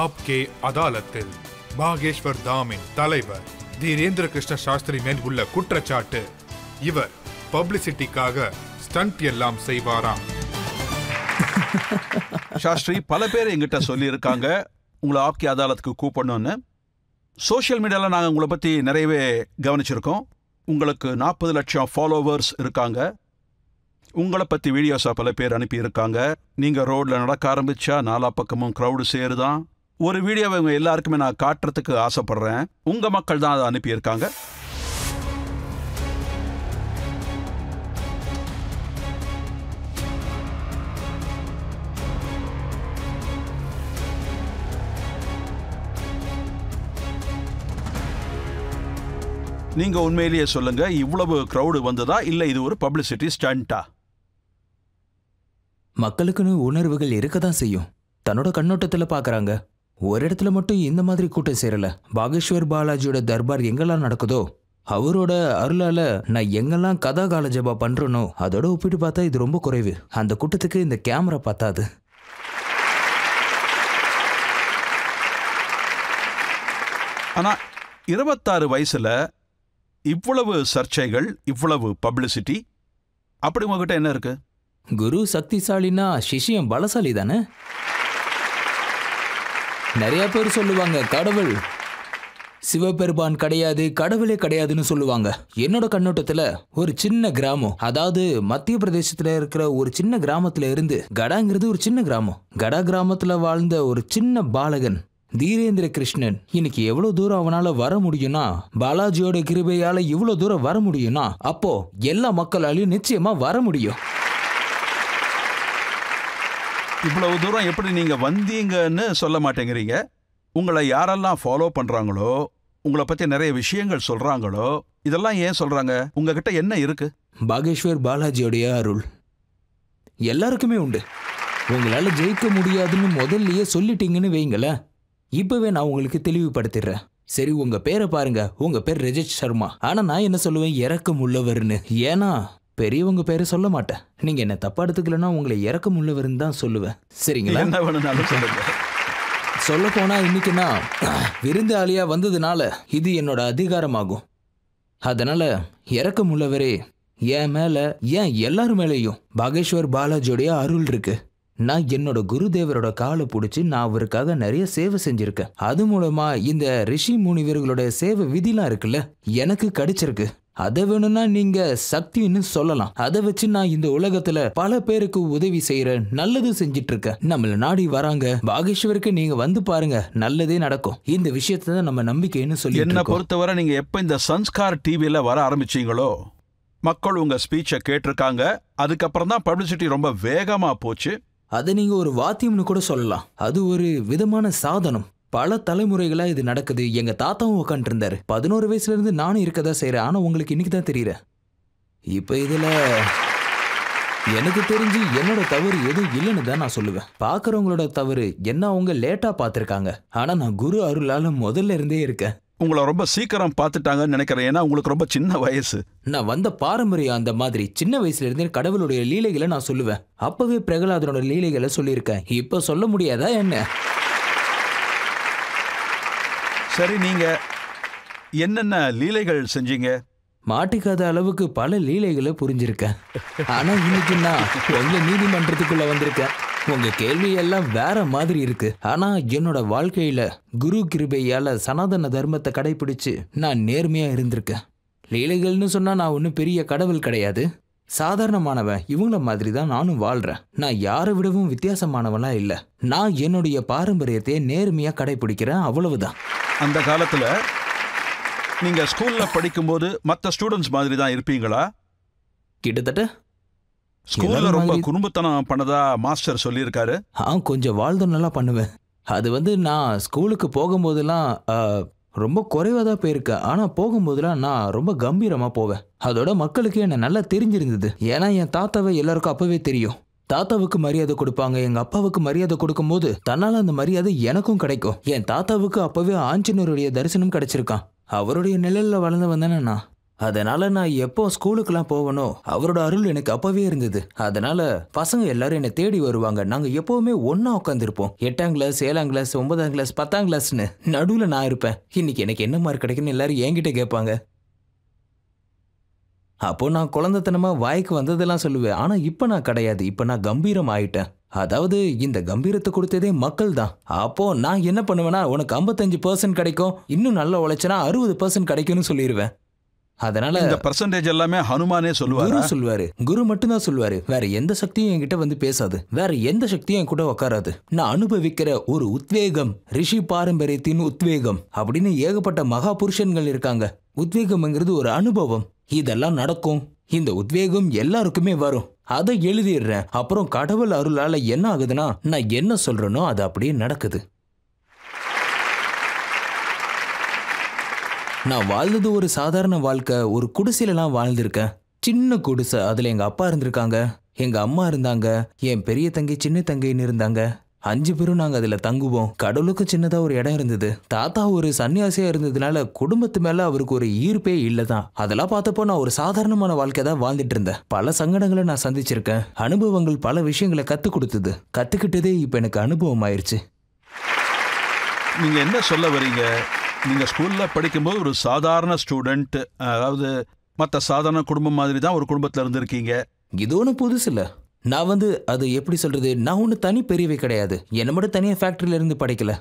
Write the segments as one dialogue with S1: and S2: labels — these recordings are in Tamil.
S1: ஆப்கே அதாலத்தில் பாகேஷ்வர் தாமின் தலைவர் தீரேந்திர கிருஷ்ண சாஸ்திரி மேல் உள்ள குற்றச்சாட்டு, இவர் பப்ளிசிட்டிக்காக ஸ்டண்ட் எல்லாம் செய்வாராம்.
S2: சாஸ்திரி பல பேர் எங்கிட்ட சொல்லி இருக்காங்க உங்களை ஆப்கே அதாலத்துக்கு கூப்பிடணும்னு. சோஷியல் மீடியாவில் நாங்கள் உங்களை பற்றி நிறையவே கவனிச்சிருக்கோம். உங்களுக்கு 40 லட்சம் ஃபாலோவர்ஸ் இருக்காங்க. உங்களை பற்றி வீடியோஸாக பல பேர் அனுப்பியிருக்காங்க. நீங்கள் ரோடில் நடக்க ஆரம்பித்தா 4 பக்கமும் க்ரௌடு சேருதான். ஒரு வீடியோவை இவங்க எல்லாருக்குமே நான் காட்டுறதுக்கு ஆசைப்பட்றேன். உங்கள் மக்கள் தான் அதை அனுப்பியிருக்காங்க. நீங்க உண்மையிலேயே சொல்லுங்க, இவ்வளவு கிரவுடு வந்ததா இல்ல இது ஒரு பப்ளிசிட்டி ஸ்டண்டா?
S3: மக்களுக்குன்னு உணர்வுகள் இருக்கதான் செய்யும். தன்னோட கண்ணோட்டத்தில் பார்க்குறாங்க. ஒரு இடத்துல மட்டும் இந்த மாதிரி கூட்டம் சேரல. பாகேஷ்வர் பாலாஜியோட தர்பார் எங்கெல்லாம் நடக்குதோ அவரோட அருளால நான் எங்கெல்லாம் கதா கால ஜபா பண்றேனோ அதோட ஒப்பிட்டு பார்த்தா இது ரொம்ப குறைவு. அந்த கூட்டத்துக்கு இந்த கேமரா பார்த்தாது.
S2: ஆனா 26 வயசுல இவ்வளவு சர்ச்சைகள், இவ்வளவு பப்ளிசிட்டி, அப்படி உங்ககிட்ட என்ன இருக்கு?
S3: குரு சக்திசாலினா சிஷ்யம் பலசாலி தானே. நிறைய பேர் சொல்லுவாங்க கடவுள் சிவபெருமான் கிடையாது, கடவுளே கிடையாதுன்னு சொல்லுவாங்க. என்னோட கண்ணோட்டத்துல ஒரு சின்ன கிராமம், அதாவது மத்திய பிரதேசத்துல இருக்கிற ஒரு சின்ன கிராமத்துல இருந்து, கடாங்கிறது ஒரு சின்ன கிராமம், கடா கிராமத்துல வாழ்ந்த ஒரு சின்ன பாலகன் தீரேந்திர கிருஷ்ணன் இன்னைக்கு எவ்வளவு தூரம் அவனால வர முடியும்னா, பாலாஜியோட கிருபையால இவ்வளவு தூரம் வர முடியும்னா, அப்போ எல்லா மக்களாலையும் நிச்சயமா வர முடியும்.
S2: இவ்வளவு தூரம் எப்படி நீங்க வந்தீங்கன்னு சொல்ல மாட்டேங்கிறீங்க. உங்களை யாரெல்லாம் ஃபாலோ பண்றாங்களோ, உங்களை பத்தி நிறைய விஷயங்கள் சொல்றாங்களோ, இதெல்லாம் ஏன் சொல்றாங்க? உங்ககிட்ட என்ன இருக்கு?
S3: பாகேஷ்வர் பாலாஜியோடைய அருள் எல்லாருக்குமே உண்டு. உங்களால ஜெயிக்க முடியாதுன்னு முதல்லயே சொல்லிட்டீங்கன்னு வைங்களேன். இப்பவே நான் உங்களுக்கு தெளிவுபடுத்திடுறேன். சரி, உங்க பேரை பாருங்க. உங்க பேர் ரஜத் சர்மா. ஆனா நான் என்ன சொல்லுவேன், இரக்கம் உள்ளவர்னு. ஏன்னா பெரியவங்க பேரை சொல்ல மாட்டேன். நீங்க என்ன தப்பா எடுத்துக்கலன்னா உங்களை இரக்கம் உள்ளவர்னு தான் சொல்லுவேன். சரிங்களா?
S2: என்ன வேணும்னாலும் சொல்லுங்க.
S3: சொல்ல போனா இன்னைக்கு நான் விருந்தாளியா வந்ததுனால இது என்னோட அதிகாரமாகும். அதனால இரக்கம் உள்ளவரே, என் மேல, ஏன் எல்லாரும் மேலேயும் பாகேஷ்வர் பாலாஜியோடைய அருள் இருக்கு. நான் என்னோட குருதேவரோட காலை பிடிச்சி நான் அவருக்காக நிறைய சேவை செஞ்சிருக்கேன். அது மூலமா இந்த ரிஷி முனிவர்களோட சேவை விதிலாம் இருக்குல்ல, எனக்கு கிடைச்சிருக்கு. அதை வேணும்னா நீங்க சக்தின்னு சொல்லலாம். அதை வச்சு நான் இந்த உலகத்துல பல பேருக்கு உதவி செய்யறேன், நல்லது செஞ்சிட்டு இருக்கேன். நம்மள நாடி வராங்க, பாகேஷ்வருக்கு நீங்க வந்து பாருங்க, நல்லதே நடக்கும். இந்த விஷயத்த நம்ம நம்பிக்கைன்னு சொல்லி.
S2: என்ன பொறுத்தவரை நீங்க எப்ப இந்த சன்ஸ்கார் டிவில வர ஆரம்பிச்சீங்களோ, மக்கள் உங்க ஸ்பீச்சை கேட்டிருக்காங்க. அதுக்கப்புறம் தான் பப்ளிசிட்டி ரொம்ப வேகமா போச்சு.
S3: அதை நீங்க ஒரு வாத்தியம்னு கூட சொல்லலாம். அது ஒரு விதமான சாதனம். பல தலைமுறைகளா இது நடக்குது. எங்க தாத்தாவும் உட்காந்துட்டு இருந்தாரு. 11 வயசுல இருந்து நானும் இருக்கதா செய்யறேன். ஆனா உங்களுக்கு இன்னைக்கு தான் தெரியற. இப்ப இதுல எனக்கு தெரிஞ்சு என்னோட தவறு எதுவும் இல்லைன்னு தான் நான் சொல்லுவேன். பாக்குறவங்களோட தவறு என்ன, அவங்க லேட்டா பாத்திருக்காங்க. ஆனா நான் குரு அருளால முதல்ல இருந்தே இருக்கேன்.
S2: உங்களை ரொம்ப சீக்கிரம் பார்த்துட்டாங்கன்னு நினைக்கிறேன். ஏன்னா உங்களுக்கு ரொம்ப சின்ன வயசு.
S3: நான் வந்த பாரம்பரியம் அந்த மாதிரி. சின்ன வயசுல இருந்தே கடவுளுடைய லீலைகளை நான் சொல்லுவேன். அப்பவே பிரகலாதனோட லீலைகளை சொல்லியிருக்கேன். இப்ப சொல்ல முடியாதா என்ன?
S2: சரி, நீங்க என்னென்ன லீலைகள் செஞ்சீங்க?
S3: மாட்டிக்காத அளவுக்கு பல லீலைகளை புரிஞ்சிருக்கேன். ஆனா இன்னைக்கு நான் உங்க நீதிமன்றத்துக்குள்ள வந்திருக்கேன். உங்க கேள்வி எல்லாம் வேற மாதிரி இருக்கு. ஆனா என்னோட வாழ்க்கையில குரு கிருபையால சனாதன தர்மத்தை கடைபிடிச்சு நான் நேர்மையா இருந்திருக்கேன். லீலைகள்னு சொன்னா நான் ஒன்னும் பெரிய கடவுள் கிடையாது, சாதாரணமானவன். இவங்கள மாதிரி தான் நானும் வாழ்றேன். நான் யாரை விடவும் வித்தியாசமானவனா இல்ல. நான் என்னுடைய பாரம்பரியத்தை நேர்மையா கடைபிடிக்கிறேன், அவ்வளவுதான்.
S2: அந்த காலத்துல நீங்க ஸ்கூல்ல படிக்கும்போது மற்ற ஸ்டூடெண்ட்ஸ் மாதிரி தான் இருப்பீங்களா?
S3: கிட்டத்தட்ட
S2: ஸ்கூல்ல ரொம்ப குறும்புத்தனம் பண்ணதா மாஸ்டர் சொல்லியிருக்காரு.
S3: கொஞ்சம் வாழ்ந்து நல்லா பண்ணுவேன். அது நான் ஸ்கூலுக்கு போகும்போதெல்லாம் ரொம்ப குறைவாக தான் போயிருக்கேன். ஆனால் போகும்போதெல்லாம் நான் ரொம்ப கம்பீரமாக போவேன். அதோட மக்களுக்கு என்ன நல்லா தெரிஞ்சிருந்தது. ஏன்னா என் தாத்தாவை எல்லாருக்கும் அப்பவே தெரியும். தாத்தாவுக்கு மரியாதை கொடுப்பாங்க. எங்க அப்பாவுக்கு மரியாதை கொடுக்கும் போது தன்னால அந்த மரியாதை எனக்கும் கிடைக்கும். என் தாத்தாவுக்கு அப்பவே ஆஞ்சநேயருடைய தரிசனம் கிடைச்சிருக்கான். அவருடைய நிழல்ல வளர்ந்து வந்தேன்னா நான் அதனால நான் எப்போ ஸ்கூலுக்குலாம் போவனோ அவரோட அருள் எனக்கு அப்பவே இருந்தது. அதனால பசங்க எல்லாரும் என்னை தேடி வருவாங்க. நாங்க எப்பவுமே ஒன்னா உட்காந்துருப்போம். 8ஆம் கிளாஸ், 7ஆம் கிளாஸ், 9ஆம் கிளாஸ், 10ஆம் கிளாஸ்னு நடுவுல நான் இருப்பேன். இன்னைக்கு எனக்கு என்ன மார்க் கிடைக்குன்னு எல்லாரும் என்கிட்ட கேட்பாங்க. அப்போ நான் குழந்தைத்தனமா வாய்க்கு வந்ததெல்லாம் சொல்லுவேன். ஆனா இப்ப நான் கிடையாது. இப்ப நான் கம்பீரம் ஆயிட்டேன். அதாவது இந்த கம்பீரத்தை கொடுத்ததே மக்கள் தான். அப்போ நான் என்ன பண்ணுவேன்னா, உனக்கு 55% கிடைக்கும், இன்னும் நல்லா உழைச்சனா 60% கிடைக்கும்னு சொல்லிடுவேன். அதனால
S2: இந்த பர்சன்டேஜ் எல்லாமே ஹனுமானே சொல்லுவாரு.
S3: குரு சொல்லுவாரு. குரு மட்டும்தான் சொல்லுவாரு. வேற எந்த சக்தியும் என்கிட்ட வந்து பேசாது. வேற எந்த சக்தியும் என் கூட உட்காராது. நான் அனுபவிக்கிற ஒரு உத்வேகம், ரிஷி பாரம்பரியத்தின் உத்வேகம் அப்படின்னு ஏகப்பட்ட மகா புருஷன்கள் இருக்காங்க. உத்வேகம்ங்கிறது ஒரு அனுபவம். இதெல்லாம் நடக்கும். இந்த உத்வேகம் எல்லாருக்குமே வரும். அதை எழுதிடுறேன். அப்புறம் கடவுள் அருளால என்ன ஆகுதுன்னா, நான் என்ன சொல்றேனோ அது அப்படியே நடக்குது. நான் வாழ்ந்தது ஒரு சாதாரண வாழ்க்கை. ஒரு குடிசையிலலாம் வாழ்ந்திருக்கேன். சின்ன குடிசை. அதுல எங்க அப்பா இருந்திருக்காங்க, எங்க அம்மா இருந்தாங்க, என் பெரிய தங்கை, சின்ன தங்கைன்னு இருந்தாங்க. 5 பேரும் நாங்க அதுல தங்குவோம். கடவுளுக்கு சின்னதா ஒரு இடம் இருந்தது. தாத்தா ஒரு சன்னியாசியா இருந்ததுனால குடும்பத்து மேல அவருக்கு ஒரு ஈர்ப்பே இல்லதான். அதெல்லாம் பார்த்தப்போ நான் ஒரு சாதாரணமான வாழ்க்கை தான் வாழ்ந்துட்டு இருந்தேன். பல சங்கடங்களை நான் சந்திச்சிருக்கேன். அனுபவங்கள் பல விஷயங்களை கத்து கொடுத்தது. கத்துக்கிட்டதே இப்ப எனக்கு அனுபவம் ஆயிருச்சு.
S2: நீங்க என்ன சொல்ல வரீங்க? நீங்க ஸ்கூல்ல படிக்கும்போது ஒரு சாதாரண ஸ்டூடெண்ட், அதாவது மற்ற சாதாரண குடும்பம் மாதிரி தான் ஒரு குடும்பத்துல இருந்திருக்கீங்க.
S3: இது ஒன்றும் புதுசு இல்லை. நான் அது எப்படி சொல்றது, நான் ஒன்றும் தனி பெரியவை கிடையாது. என்ன மட்டும் தனியாக ஃபேக்டரியில இருந்து படிக்கல.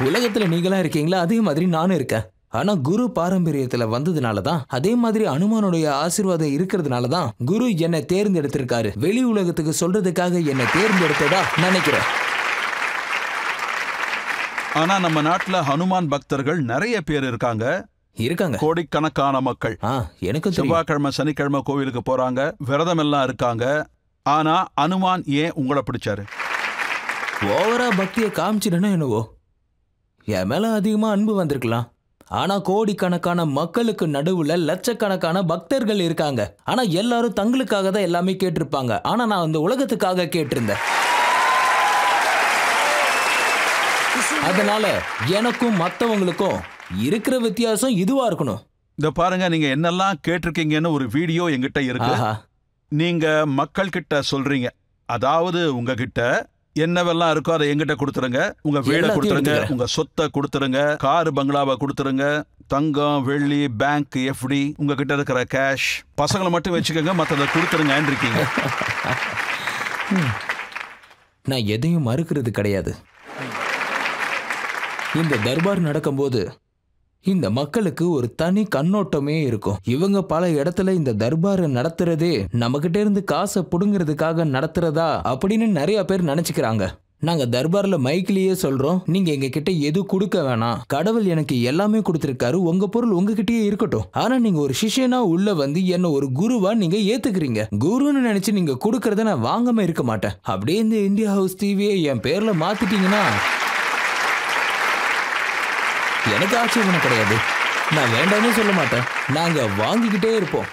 S3: உலகத்துல நீங்களா இருக்கீங்களா, அதே மாதிரி நானும் இருக்கேன். ஆனா குரு பாரம்பரியத்துல வந்ததுனால தான், அதே மாதிரி அனுமானுடைய ஆசீர்வாதம் இருக்கிறதுனால தான் குரு என்னை தேர்ந்தெடுத்திருக்காரு. வெளி உலகத்துக்கு சொல்றதுக்காக என்னை தேர்ந்தெடுத்ததா நினைக்கிறேன்.
S2: ஆனா நம்ம நாட்டுல ஹனுமான் பக்தர்கள் நிறைய பேர் இருக்காங்க. கோடிக்கணக்கான மக்கள்.
S3: எனக்கு
S2: செவ்வாய்க்கிழமை, சனிக்கிழமை கோவிலுக்கு போறாங்க, விரதம் எல்லாம் இருக்காங்க. ஆனா அனுமான் ஏன் உங்களை பிடிச்சாரு?
S3: ஓவரா பக்தியை காமிச்சிடணும் என்னவோ. என் மேல அதிகமா அன்பு வந்திருக்கலாம். ஆனா கோடிக்கணக்கான மக்களுக்கு நடுவுல லட்சக்கணக்கான பக்தர்கள் இருக்காங்க. ஆனா எல்லாரும் தங்களுக்காக தான் எல்லாமே கேட்டிருப்பாங்க. ஆனா நான் அந்த உலகத்துக்காக கேட்டிருந்தேன். அதனால எனக்கும் மற்றவங்களுக்கும் இருக்கிற வித்தியாசம் இதுவா இருக்கணும்.
S2: இத பாருங்க, நீங்க என்னெல்லாம் கேட்டிருக்கீங்கன்னு ஒரு வீடியோ எங்கிட்ட இருக்கு. நீங்க மக்கள் கிட்ட சொல்றீங்க, அதாவது உங்ககிட்ட என்னவெல்லாம் இருக்கோ அதை எங்கிட்ட கொடுத்துருங்க. உங்க வீடை கொடுத்துருங்க, உங்க சொத்தை கொடுத்துருங்க, காரு பங்களாவை கொடுத்துருங்க, தங்கம், வெள்ளி, பேங்க், எஃப்டி, உங்ககிட்ட இருக்கிற கேஷ், பசங்களை மட்டும் வச்சுக்கோங்க, மற்றதை கொடுத்துருங்கன்னு இருக்கீங்க.
S3: நான் எதையும் மறுக்கிறது கிடையாது. இந்த தர்பார் நடக்கும்போது இந்த மக்களுக்கு ஒரு தனி கண்ணோட்டமே இருக்கும். இவங்க பல இடத்துல இந்த தர்பாரை நடத்துறதே நம்ம கிட்ட இருந்து காசை புடுங்கிறதுக்காக நடத்துறதா அப்படின்னு நிறைய பேர் நினைச்சுக்கிறாங்க. நாங்க தர்பார்ல மைக்கிலேயே சொல்றோம், நீங்க எங்க கிட்ட எது கொடுக்க வேணாம், கடவுள் எனக்கு எல்லாமே கொடுத்திருக்காரு, உங்க பொருள் உங்ககிட்டயே இருக்கட்டும். ஆனா நீங்க ஒரு சிஷ்யனா உள்ள வந்து என்ன ஒரு குருவா நீங்க ஏத்துக்கிறீங்க. குருன்னு நினைச்சு நீங்க கொடுக்கறத நான் வாங்காம இருக்க மாட்டேன். அப்படியே இந்த இந்தியா ஹவுஸ் டிவியை என் பேர்ல மாத்திட்டீங்கன்னா எனக்கு ஆட்சேபனை கிடையாது. நான் வேண்டாம்னு சொல்ல மாட்டேன். நாங்க வாங்கிக்கிட்டே இருப்போம்.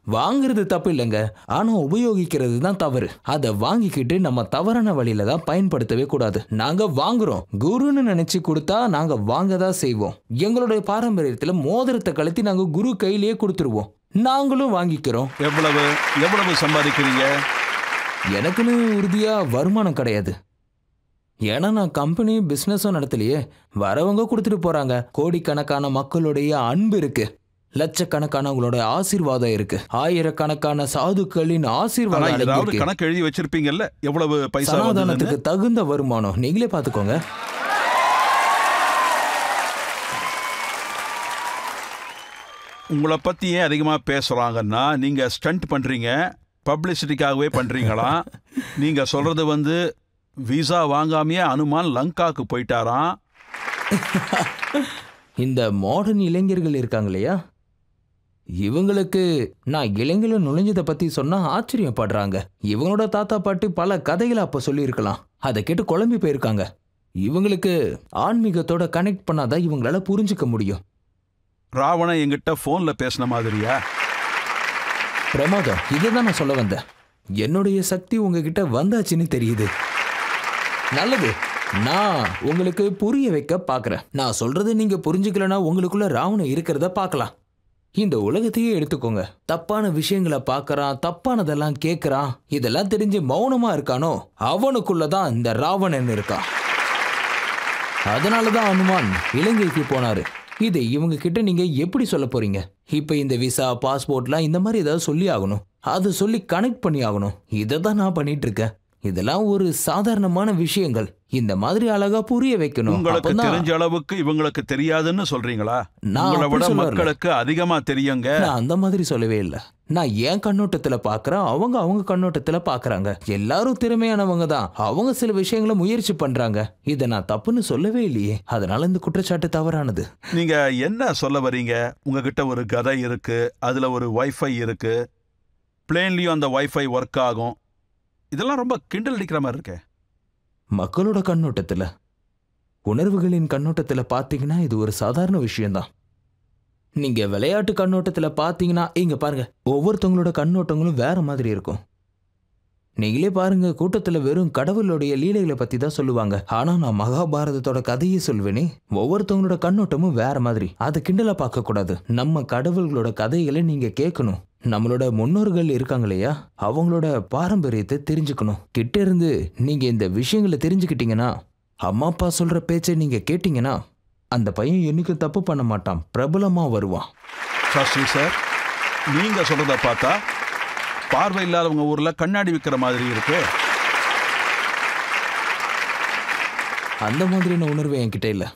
S3: வாங்குறது தப்பு இல்லைங்க, ஆனா உபயோகிக்கிறது தான் தவறு. அதை வாங்கிக்கிட்டு நம்ம தவறான வழியில தான் பயன்படுத்தவே கூடாது. நாங்க வாங்குறோம், குருன்னு நினைச்சு கொடுத்தா நாங்க வாங்க தான் செய்வோம். எங்களுடைய பாரம்பரியத்துல மோதிரத்தை கழட்டி நாங்க குரு கையிலேயே கொடுத்துருவோம். நாங்களும் வாங்கிக்கிறோம்.
S2: எவ்வளவு சம்பாதிக்கிறீங்க?
S3: எனக்குன்னு உறுதியா வருமானம் கிடையாது. ஏன்னா நான் கம்பெனி பிசினஸும் நடத்தலையே. வரவங்க கொடுத்துட்டு போறாங்க. கோடிக்கணக்கான மக்களுடைய அன்பு இருக்கு, லட்சக்கணக்கானவங்களோட ஆசீர்வாதம் இருக்கு, ஆயிரக்கணக்கான சாதுக்களின் ஆசீர்வாதம்.
S2: கணக்கு எழுதி வச்சிருப்பீங்கல்ல, எவ்வளவு பைசா?
S3: சனாதனத்துக்கு தகுந்த வருமானம் நீங்களே பாத்துக்கோங்க.
S2: உங்களை பத்தி ஏன் அதிகமா பேசுறாங்கன்னா, நீங்க ஸ்டண்ட் பண்றீங்க, பப்ளிசிட்டிக்காகவே பண்றீங்களா? நீங்க சொல்றது விசா வாங்காமையே அனுமான் லங்காக்கு போயிட்டாராம்.
S3: இந்த மாடர்ன் இளைஞர்கள் இருக்காங்க இல்லையா, இவங்களுக்கு நான் இளைஞர்ல நுழைஞ்சதை பத்தி சொன்னா ஆச்சரியப்படுறாங்க. இவங்களோட தாத்தா பாட்டி பல கதைகளை அப்ப சொல்லியிருக்கலாம், அதை கேட்டு குழம்பி போயிருக்காங்க. இவங்களுக்கு ஆன்மீகத்தோட கனெக்ட் பண்ணாதான் இவங்களால புரிஞ்சுக்க முடியும்.
S2: ராவணன் என்கிட்ட போன்ல பேசின மாதிரியா?
S3: பிரமாதம், இதுதான் நான் சொல்ல வந்தேன். என்னுடைய சக்தி உங்ககிட்ட வந்தாச்சுன்னு தெரியுது. நல்லது, நான் உங்களுக்கு புரிய வைக்க பார்க்கறேன். நான் சொல்றது நீங்க புரிஞ்சுக்கலனா உங்களுக்குள்ள ராவணன் இருக்கிறத பார்க்கலாம். இந்த உலகத்தையே எடுத்துக்கோங்க. தப்பான விஷயங்களை பார்க்கறான், தப்பானதெல்லாம் கேட்கறான். இதெல்லாம் தெரிஞ்சு மௌனமா இருக்கானோ அவனுக்குள்ளதான் இந்த ராவணன் இருக்கான். அதனாலதான் அனுமான் இலங்கைக்கு போனாரு. இதை இவங்க கிட்ட நீங்க எப்படி சொல்ல போறீங்க? இப்ப இந்த விசா, பாஸ்போர்ட்லாம் இந்த மாதிரி ஏதாவது சொல்லி ஆகணும். அதை சொல்லி கனெக்ட் பண்ணி ஆகணும். இதை தான் நான் பண்ணிட்டு இருக்கேன். இதெல்லாம் ஒரு சாதாரணமான விஷயங்கள். இந்த மாதிரி அழகா புரிய வைக்கணும்.
S2: உங்களுக்கு தெரிஞ்ச அளவுக்கு இவங்களுக்கு தெரியாதுன்னு சொல்றீங்களா?
S3: நான்
S2: உங்களை
S3: அப்படி
S2: விட
S3: சொல்ல வரல.
S2: மக்களுக்கு அதிகமா தெரியுங்க.
S3: நான் அந்த மாதிரி சொல்லவே இல்லை. நான் என் கண்ணோட்டத்துல பாக்குறேன், அவங்க கண்ணோட்டத்துல பாக்குறாங்க. எல்லாரும் திறமையானவங்க தான். அவங்க சில விஷயங்களை முயற்சி பண்றாங்க. இதை நான் தப்புன்னு சொல்லவே இல்லையே. அதனால இந்த குற்றச்சாட்டு தவறானது.
S2: நீங்க என்ன சொல்ல வரீங்க? உங்ககிட்ட ஒரு கதை இருக்கு, அதுல ஒரு வைஃபை இருக்கு, பிளேன்லயும் அந்த வைஃபை ஒர்க் ஆகும். இதெல்லாம் ரொம்ப கிண்டல் அடிக்கிற மாதிரி இருக்கே.
S3: மக்களோட கண்ணோட்டத்துல, உணர்வுகளின் கண்ணோட்டத்துல பாத்தீங்கன்னா இது ஒரு சாதாரண விஷயம்தான். நீங்க விளையாட்டு கண்ணோட்டத்துல பாத்தீங்கன்னா இங்க பாருங்க, ஒவ்வொருத்தவங்களோட கண்ணோட்டங்களும் வேற மாதிரி இருக்கும். நீங்களே பாருங்க, கூட்டத்துல வெறும் கடவுளுடைய லீலைகளை பத்தி தான் சொல்லுவாங்க. ஆனா நான் மகாபாரதத்தோட கதையை சொல்வேனே, ஒவ்வொருத்தவங்களோட கண்ணோட்டமும் வேற மாதிரி. அதை கிண்டலா பார்க்க கூடாது. நம்ம கடவுள்களோட கதைகளை நீங்க கேட்கணும். நம்மளோட முன்னோர்கள் இருக்காங்க இல்லையா, அவங்களோட பாரம்பரியத்தை தெரிஞ்சுக்கணும். கிட்ட இருந்து நீங்க இந்த விஷயங்களை தெரிஞ்சுக்கிட்டீங்கன்னா, அம்மா அப்பா சொல்ற பேச்சை நீங்க கேட்டீங்கன்னா, அந்த பையன் என்னைக்கும் தப்பு பண்ண மாட்டான், பிரபலமா வருவான்.
S2: சாஸ்திரி சார், நீங்க சொல்றத பார்த்தா பார்வை இல்லாதவங்க ஊர்ல கண்ணாடி விற்கிற மாதிரி இருக்கு.
S3: அந்த மாதிரியான உணர்வு என்கிட்ட இல்லை.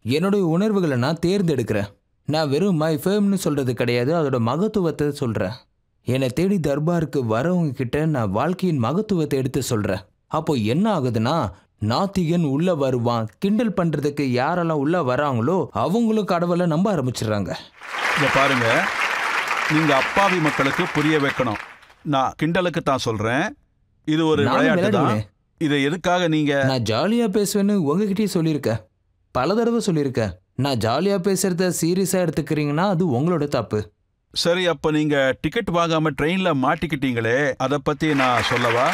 S3: என்னுடைய உணர்வுகளை நான் தேர்ந்தெடுக்கிறேன். நான் வெறும் மை ஃபேம்னு சொல்றது கிடையாது, அதோட மகத்துவத்தை சொல்றேன். என்னை தேடி தர்பாருக்கு வரவங்க கிட்ட நான் வாழ்க்கையின் மகத்துவத்தை எடுத்து சொல்றேன். அப்போ என்ன ஆகுதுன்னா, நாத்திகன் உள்ள வருவான். கிண்டல் பண்றதுக்கு யாரெல்லாம் உள்ள வராங்களோ அவங்களும் கடவுளை நம்ப ஆரம்பிச்சிடுறாங்க.
S2: இங்க பாருங்க, நீங்க அப்பாவி மக்களுக்கு புரிய வைக்கணும். நான் கிண்டலுக்கு தான் சொல்றேன். இது ஒரு
S3: நானும்
S2: விளையாட்டு தான்.
S3: விளையாடுவேனே.
S2: இதை எதுக்காக நீங்க
S3: நான் ஜாலியா பேசுவேன்னு உங்ககிட்டயே சொல்லியிருக்கேன். பல தடவை சொல்லியிருக்கேன். நான் ஜாலியா பேசுறத சீரியஸா எடுத்துக்கிறீங்கன்னா அது உங்களோட தப்பு.
S2: சரி, அப்ப நீங்க டிக்கெட் வாங்காம ட்ரெயின்ல மாட்டிக்கிட்டீங்களே, அதை பத்தி நான் சொல்லவா?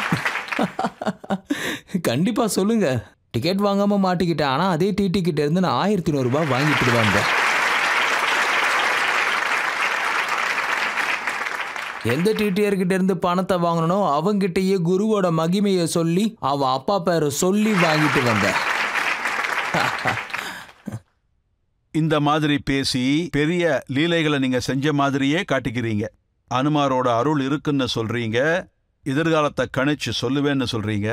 S3: கண்டிப்பா சொல்லுங்க. டிக்கெட் வாங்காம மாட்டிக்கிட்டேன். ஆனா அதே டிடி கிட்ட இருந்து நான் 1100 ரூபாய் வாங்கிட்டு வந்தேன். எந்த டிடிஆர் கிட்ட இருந்து பணத்தை வாங்கணும் அவங்கிட்டயே குருவோட மகிமையை சொல்லி அவன் அப்பா பேரை சொல்லி வாங்கிட்டு வந்தேன்.
S2: இந்த மாதிரி பேசி பெரிய லீலைகளை நீங்க செஞ்ச மாதிரியே காட்டிக்கிறீங்க. அனுமாரோட அருள் இருக்குன்னு சொல்றீங்க, எதிர்காலத்தை கணிச்சு சொல்லுவேன்னு சொல்றீங்க.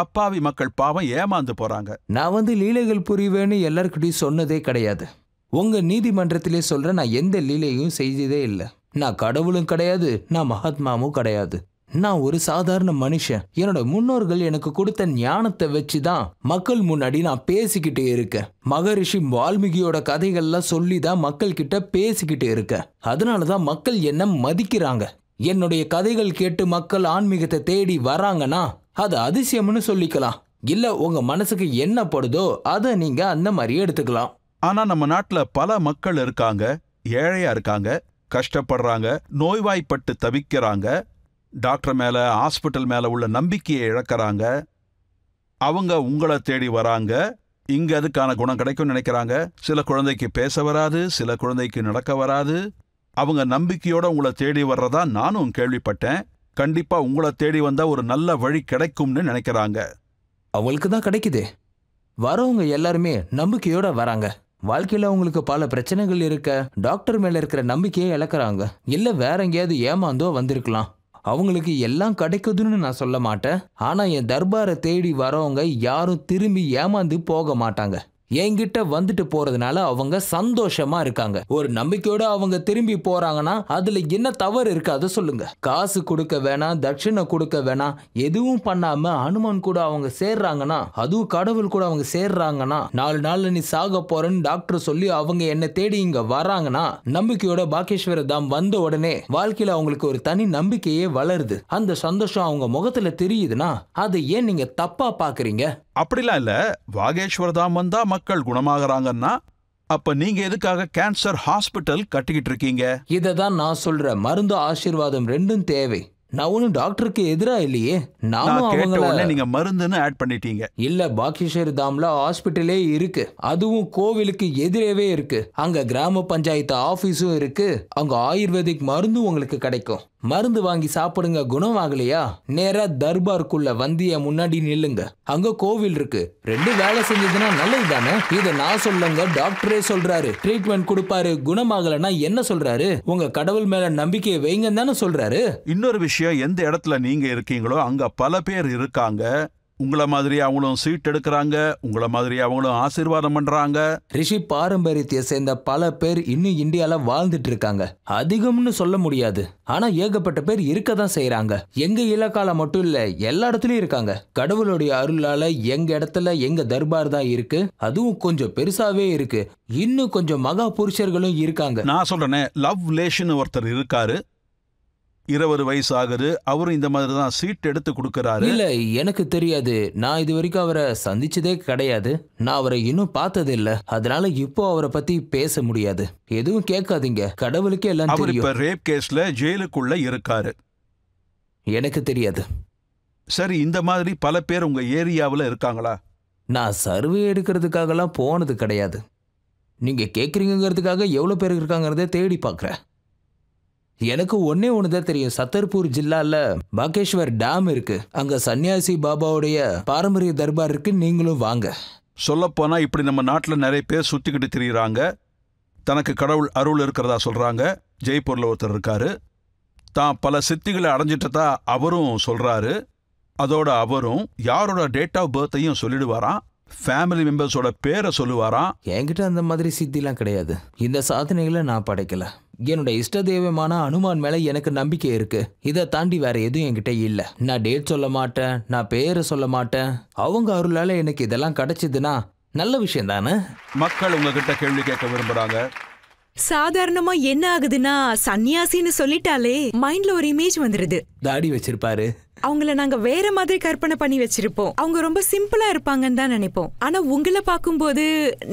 S2: அப்பாவி மக்கள் பாவம் ஏமாந்து போறாங்க.
S3: நான் லீலைகள் புரிவேன்னு எல்லார்கிட்டையும் சொன்னதே கிடையாது. உங்க நீதிமன்றத்திலே சொல்ற, நான் எந்த லீலையும் செய்ததே இல்லை. நான் கடவுளும் கிடையாது, நான் மகாத்மாவும் கிடையாது. நான் ஒரு சாதாரண மனுஷன். என்னோட முன்னோர்கள் எனக்கு கொடுத்த ஞானத்தை வச்சுதான் மக்கள் முன்னாடி நான் பேசிக்கிட்டே இருக்கேன். மகரிஷி வால்மீகியோட கதைகள்லாம் சொல்லி தான் மக்கள் கிட்ட பேசிக்கிட்டு இருக்கேன். அதனாலதான் மக்கள் என்ன மதிக்கிறாங்க. என்னுடைய கதைகள் கேட்டு மக்கள் ஆன்மீகத்தை தேடி வராங்கன்னா அது அதிசயம்னு சொல்லிக்கலாம். இல்ல உங்க மனசுக்கு என்ன படுதோ அதை நீங்க அந்த மாதிரி எடுத்துக்கலாம்.
S2: ஆனா நம்ம நாட்டுல பல மக்கள் இருக்காங்க, ஏழையா இருக்காங்க, கஷ்டப்படுறாங்க, நோய்வாய்ப்பட்டு தவிக்கிறாங்க, டாக்டர் மேல ஹாஸ்பிட்டல் மேல உள்ள நம்பிக்கையை இழக்கிறாங்க. அவங்க உங்களை தேடி வராங்க. இங்க அதுக்கான குணம் கிடைக்கும்னு நினைக்கிறாங்க. சில குழந்தைக்கு பேச வராது, சில குழந்தைக்கு நடக்க வராது. அவங்க நம்பிக்கையோட உங்களை தேடி வர்றதா நானும் கேள்விப்பட்டேன். கண்டிப்பா உங்களை தேடி வந்தா ஒரு நல்ல வழி கிடைக்கும்னு நினைக்கிறாங்க.
S3: அவங்களுக்கு தான் கிடைக்குது. வரவங்க எல்லாருமே நம்பிக்கையோட வராங்க. வாழ்க்கையில அவங்களுக்கு பல பிரச்சனைகள் இருக்க, டாக்டர் மேல இருக்கிற நம்பிக்கையை இழக்கிறாங்க. இல்ல வேற எங்கேயாவது ஏமாந்தோ வந்திருக்கலாம். அவங்களுக்கு எல்லாம் கிடைக்குதுன்னு நான் சொல்ல மாட்டேன். ஆனா என் தர்பாரை தேடி வரவங்க யாரும் திரும்பி ஏமாந்து போக மாட்டாங்க. என்கிட்ட வந்துட்டு போறதுனால அவங்க சந்தோஷமா இருக்காங்க. ஒரு நம்பிக்கையோட அவங்க திரும்பி போறாங்கன்னா அதுல என்ன தவறு இருக்கு அதை சொல்லுங்க. காசு கொடுக்க வேணாம், தட்சிணை கொடுக்க வேணாம், எதுவும் பண்ணாம அனுமான் கூட அவங்க சேர்றாங்கன்னா, அதுவும் கடவுள் கூட அவங்க சேர்றாங்கன்னா, 4 நாள்ல நீ சாக போறன்னு டாக்டர் சொல்லி அவங்க என்ன தேடி இங்க வராங்கன்னா, நம்பிக்கையோட பாகேஸ்வர தாம் வந்த உடனே வாழ்க்கையில அவங்களுக்கு ஒரு தனி நம்பிக்கையே வளருது. அந்த சந்தோஷம் அவங்க முகத்துல தெரியுதுன்னா அதை ஏன் நீங்க தப்பா பாக்குறீங்க?
S2: அப்படிலாம் இல்ல. வாகேஸ்வர தாம் வந்தா மக்கள் குணமாகறாங்கன்னா அப்ப நீங்க எதுக்காக கேன்சர் ஹாஸ்பிட்டல் கட்டிக்கிட்டு இருக்கீங்க?
S3: இதை தான் நான் சொல்றேன். மருந்து ஆசீர்வாதம் ரெண்டும் தேவை. நான் ஒன்னும் டாக்டருக்கு எதிரா இல்லையே. நானும்
S2: நான் கேட்ட
S3: அவங்கள
S2: உடனே நீங்க மருந்துன்னு ஆட் பண்ணிட்டீங்க.
S3: இல்ல, பாகேஷ்வர் தாம்ல ஹாஸ்பிட்டலே இருக்கு, அதுவும் கோவிலுக்கு எதிரேவே இருக்கு. அங்க கிராம பஞ்சாயத்து ஆபீஸும் இருக்கு. அங்க ஆயுர்வேதிக் மருந்தும் உங்களுக்கு கிடைக்கும். மருந்து வாங்கி சாப்பிடுங்க. குணமாகலையா நேரா தர்பாருக்குள்ள வந்து என் முன்னாடி நில்லுங்க. அங்க கோவில் இருக்கு. ரெண்டு வேலை செஞ்சதுன்னா நல்லது தானே. இத நான் சொல்லுங்க, டாக்டரே சொல்றாரு. ட்ரீட்மெண்ட் கொடுப்பாரு. குணமாகலன்னா என்ன சொல்றாரு? உங்க கடவுள் மேல நம்பிக்கையை வைங்கன்னு தானே சொல்றாரு.
S2: இன்னொரு விஷயம், எந்த இடத்துல நீங்க இருக்கீங்களோ அங்க பல பேர் இருக்காங்க. உங்கள மாதிரி அவங்களும் சீட் எடுக்கிறாங்க, உங்கள மாதிரி அவங்களும் ஆசீர்வாதம் பண்றாங்க.
S3: ரிஷி பாரம்பரியத்தை சேர்ந்த பல பேர் இன்னும் இந்தியால வாழ்ந்துட்டு இருக்காங்க. அதிகம்னு சொல்ல முடியாது, ஆனா ஏகப்பட்ட பேர் இருக்க தான் செய்யறாங்க. எங்க இலக்கால மட்டும் இல்ல, எல்லா இடத்துலயும் இருக்காங்க. கடவுளுடைய அருளால எங்க இடத்துல எங்க தர்பார் தான் இருக்கு, அதுவும் கொஞ்சம் பெருசாவே இருக்கு. இன்னும் கொஞ்சம் மகா புருஷர்களும் இருக்காங்க.
S2: நான் சொல்றேனே, லவ் லேஷன் ஒருத்தர் இருக்காரு, 20 வயசு ஆகுது. அவரும் இந்த மாதிரி தான் சீட் எடுத்து கொடுக்கறாரு.
S3: இல்ல, எனக்கு தெரியாது. நான் இது வரைக்கும் அவரை சந்திச்சதே கிடையாது. நான் அவரை இன்னும் பார்த்தது இல்ல. அதனால இப்போ அவரை பத்தி பேச முடியாது. எதுவும் கேட்காதீங்க, கடவுளுக்கே எல்லாம்
S2: அவர் இப்ப
S3: தெரியும்.
S2: ரேப் கேஸ்ல ஜெயிலுக்குள்ள இருக்காரு.
S3: எனக்கு தெரியாது.
S2: சரி, இந்த மாதிரி பல பேர் உங்க ஏரியாவுல இருக்காங்களா?
S3: நான் சர்வே எடுக்கிறதுக்காகலாம் போனது கிடையாது. நீங்க கேக்குறீங்கிறதுக்காக எவ்வளவு பேர் இருக்காங்கிறத தேடி பார்க்கறேன். எனக்கு ஒன்னே ஒண்ணுதான் தெரியும். சத்தர்பூர் ஜில்லால பாகேஷ்வர் டேம் இருக்கு. அங்க சன்னியாசி பாபாவுடைய பாரம்பரிய தர்பார் இருக்கு. நீங்களும் வாங்க.
S2: சொல்லப்போனா இப்படி நம்ம நாட்டுல நிறைய பேர் சுத்திக்கிட்டு திரியுறாங்க. தனக்கு கடவுள் அருள் இருக்கிறதா சொல்றாங்க. ஜெய்ப்பூர்ல ஒருத்தர் இருக்காரு, தான் பல சித்திகளை அடைஞ்சிட்டதா அவரும் சொல்றாரு. அதோட அவரும் யாரோட டேட் ஆஃப் பர்த்தையும் சொல்லிடுவாராம், ஃபேமிலி மெம்பர்ஸோட பேரை சொல்லுவாராம்.
S3: என்கிட்ட அந்த மாதிரி சித்திலாம் கிடையாது. இந்த சாதனைகளை நான் படைக்கல. என்னோட இஷ்ட தெய்வமான அனுமான் மேல எனக்கு நம்பிக்கை இருக்கு. இதை தாண்டி வேற எதுவும் என்கிட்ட இல்ல. நான் டேட் சொல்ல மாட்டேன், நான் பேரை சொல்ல மாட்டேன். அவங்க அருளால எனக்கு இதெல்லாம் கிடைச்சதுன்னா நல்ல விஷயம் தானே.
S2: மக்கள் உங்ககிட்ட கேள்வி கேட்க விரும்புறாங்க.
S4: சாதாரணமா என்ன ஆகுதுன்னா, சன்னியாசின்னு சொல்லிட்டாலே மைண்ட்ல ஒரு இமேஜ் வந்துருது.
S3: தாடி வச்சிருப்பாரு.
S4: அவங்கள நாங்க வேற மாதிரி கற்பனை பண்ணி வச்சிருப்போம். அவங்க ரொம்ப சிம்பிளா இருப்பாங்கன்னு தான் நினைப்போம். ஆனா உங்களை பார்க்கும்போது,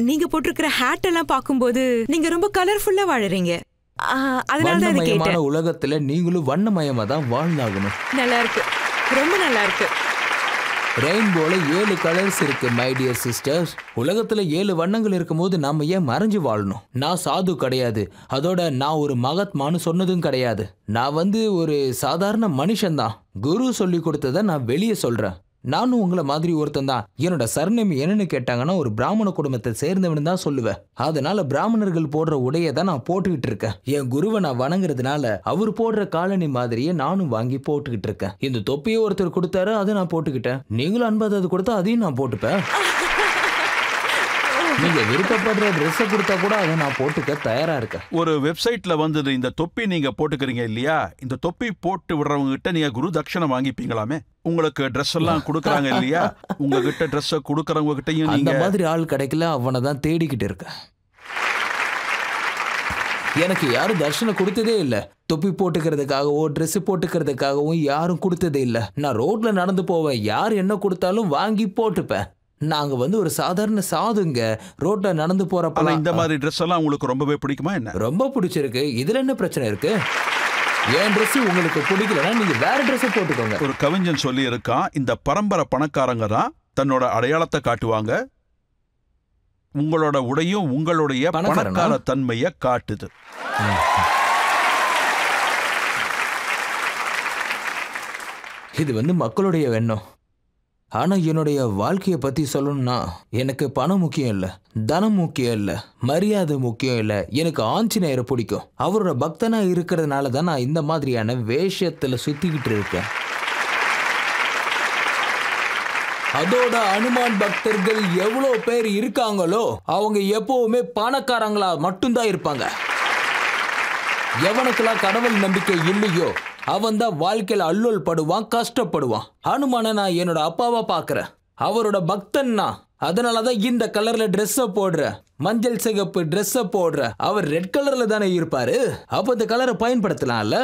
S4: நீங்க போட்டிருக்கிற ஹேட் எல்லாம் பார்க்கும்போது நீங்க ரொம்ப கலர்ஃபுல்லா வாழறீங்க. அதனால
S3: வண்ணமயமான உலகத்துல நீங்களும் வண்ணமயமா தான் வாழ்ந்தாகணும்.
S4: நல்லா இருக்கு, ரொம்ப நல்லா இருக்கு.
S3: ரெயின்போல 7 கலர்ஸ் இருக்கு மை டியர் சிஸ்டர்ஸ். உலகத்துல 7 வண்ணங்கள் இருக்கும் போது நாம ஏன் மறைஞ்சு வாழணும்? நான் சாது கிடையாது, அதோட நான் ஒரு மகாத்மான்னு சொன்னதும் கிடையாது. நான் ஒரு சாதாரண மனுஷன்தான். குரு சொல்லி கொடுத்ததை நான் வெளியே சொல்றேன். நானும் உங்களை மாதிரி ஒருத்தன் தான். என்னோட சர்நேம் என்னன்னு கேட்டாங்கன்னா ஒரு பிராமண குடும்பத்தை சேர்ந்தவன் தான் சொல்லுவேன். அதனால பிராமணர்கள் போடுற உடையை தான் நான் போட்டுக்கிட்டு இருக்கேன். என் குருவை நான் வணங்குறதுனால அவர் போடுற காலனி மாதிரியே நானும் வாங்கி போட்டுக்கிட்டு இருக்கேன். இந்த தொப்பியை ஒருத்தர் கொடுத்தாரு, அதை நான் போட்டுக்கிட்டேன். நீங்களும் அன்பது கொடுத்தா அதையும் நான் போட்டுப்பேன். நீங்க விருப்பப்படுற ட்ரெஸ் கொடுத்தா கூட அதை நான் போட்டுக்க தயாரா இருக்கேன்.
S2: ஒரு வெப்சைட்ல வந்தது, இந்த தொப்பி நீங்க போட்டுக்கிறீங்க இல்லையா, இந்த தொப்பி போட்டு விடுறவங்க கிட்ட நீங்க குரு தட்சணை வாங்கிப்பீங்களாமே. உங்களுக்கு ட்ரெஸ் எல்லாம் கொடுக்கறாங்க இல்லையா, உங்ககிட்ட ட்ரெஸ் கொடுக்கறவங்க கிட்டயும்
S3: அந்த மாதிரி ஆள் கிடைக்கல, அவனை தான் தேடிக்கிட்டு இருக்கேன். எனக்கு யாரும் தர்ஷனம் கொடுத்ததே இல்ல. தொப்பி போட்டுக்கிறதுக்காகவும் ட்ரெஸ் போட்டுக்கிறதுக்காகவும் யாரும் கொடுத்ததே இல்ல. நான் ரோட்ல நடந்து போவேன், யார் என்ன கொடுத்தாலும் வாங்கி போட்டுப்பேன். நாங்க ஒரு சாதாரண சாதுங்க. ரோட்ல நடந்து போறப்ப
S2: இந்த மாதிரி ட்ரெஸ் எல்லாம் உங்களுக்கு ரொம்பவே பிடிக்குமா என்ன?
S3: ரொம்ப பிடிச்சிருக்கு. இதுல என்ன பிரச்சனை இருக்கு? என் ட்ரெஸ் உங்களுக்கு பிடிக்கலன்னா நீங்க வேற ட்ரெஸ் போட்டுக்கோங்க.
S2: ஒரு கவிஞன் சொல்லி இருக்கான், இந்த பரம்பரை பணக்காரங்க தான் தன்னோட அடையாளத்தை காட்டுவாங்க, உங்களோட உடையும் உங்களுடைய பணக்கார தன்மையை காட்டுது.
S3: இது மக்களுடைய எண்ணம். ஆனா என்னுடைய வாழ்க்கையை பத்தி சொல்லணும்னா, எனக்கு பணம் முக்கியம் இல்ல, தனம் முக்கியம் இல்ல, மரியாதை முக்கியம் இல்ல. எனக்கு ஆஞ்சநேயரை பிடிக்கும். அவரோட பக்தனா இருக்கிறதுனால தான் நான் இந்த மாதிரியான வேஷத்துல சுத்திக்கிட்டு இருக்கேன். அதோட அனுமான் பக்தர்கள் எவ்வளவு பேர் இருக்காங்களோ அவங்க எப்பவுமே பணக்காரங்களா மட்டும்தான் இருப்பாங்க. எவனுக்கெல்லாம் கடவுள் நம்பிக்கை இல்லையோ அவன் தான் வாழ்க்கையில அல்லோல் படுவான், கஷ்டப்படுவான். ஹனுமான நான் என்னோட அப்பாவா பாக்குறேன், அவரோட பக்தன்னா. அதனாலதான் இந்த கலர்ல ட்ரெஸ்ஸ போடுற, மஞ்சள் சிகப்பு ட்ரெஸ்ஸ போடுற. அவர் ரெட் கலர்ல தானே இருப்பாரு, அப்ப இந்த கலரை பயன்படுத்தலாம்ல.